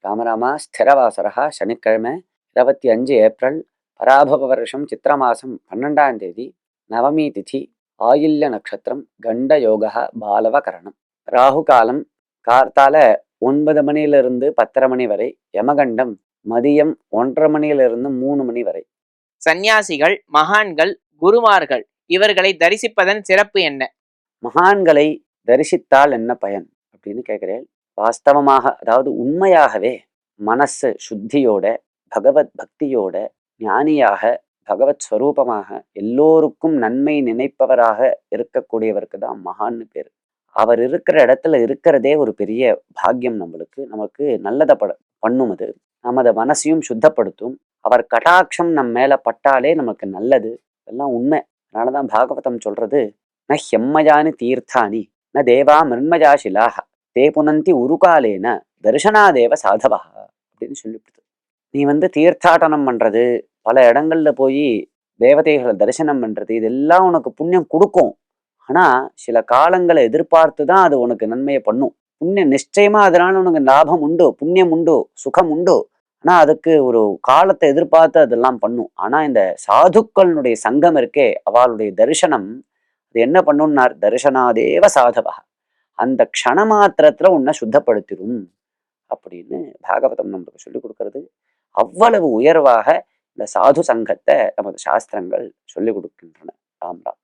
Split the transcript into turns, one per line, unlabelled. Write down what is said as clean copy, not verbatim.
ராமராமா ஸ்திரவாசரா சனிக்கிழமை 25 ஏப்ரல் பராபவ வருஷம் சித்திர மாசம் 12ஆம் தேதி நவமி திதி ஆயில்ய நட்சத்திரம் கண்ட யோகா பாலவகரணம் ராகு காலம் கார்த்தால 9 மணியிலிருந்து 10:30 மணி வரை, யமகண்டம் மதியம் 1:30 மணியிலிருந்து 3 மணி வரை.
சந்நியாசிகள், மகான்கள், குருமார்கள் இவர்களை தரிசிப்பதன் சிறப்பு என்ன?
மகான்களை தரிசித்தால் என்ன பயன் அப்படின்னு கேட்கிறேன். வாஸ்தவமாக, அதாவது உண்மையாகவே மனசு சுத்தியோட, பகவத் பக்தியோட, ஞானியாக, பகவத் ஸ்வரூபமாக, எல்லோருக்கும் நன்மை நினைப்பவராக இருக்கக்கூடியவருக்கு தான் மகான்னு பேர். அவர் இருக்கிற இடத்துல இருக்கிறதே ஒரு பெரிய பாக்கியம். நமக்கு நல்லதை பண்ணும். அது நமது மனசையும் சுத்தப்படுத்தும். அவர் கடாட்சம் நம் மேல பட்டாலே நமக்கு நல்லது. இதெல்லாம் உண்மை. அதனாலதான் பாகவதம் சொல்றது, ந ஹெம்மயானி தீர்த்தானி ந தேவா மிருண்மயா சிலாக தே புனந்தி உருகாலேன தரிசனாதேவ சாதவா அப்படின்னு சொல்லிவிடுது. நீ தீர்த்தாட்டனம் பண்றது, பல இடங்கள்ல போய் தேவதைகளை தரிசனம் பண்றது, இதெல்லாம் உனக்கு புண்ணியம் கொடுக்கும். ஆனா சில காலங்களை எதிர்பார்த்து தான் அது உனக்கு நன்மையை பண்ணும். புண்ணியம் நிச்சயமா அதனால உனக்கு லாபம் உண்டு, புண்ணியம் உண்டு, சுகம் உண்டு. ஆனா அதுக்கு ஒரு காலத்தை எதிர்பார்த்து அதெல்லாம் பண்ணும். ஆனா இந்த சாதுக்களுடைய சங்கம் இருக்கே, அவளுடைய தரிசனம் அது என்ன பண்ணும்னார், தரிசனாதேவ சாதவா, அந்த க்ஷண மாத்திரத்துல உன்னை சுத்தப்படுத்திடும் அப்படின்னு பாகவதம் நமக்கு சொல்லிக் கொடுக்கறது. அவ்வளவு உயர்வாக இந்த சாது சங்கத்தை நமது சாஸ்திரங்கள் சொல்லிக் கொடுக்கின்றன. ராம் ராம்.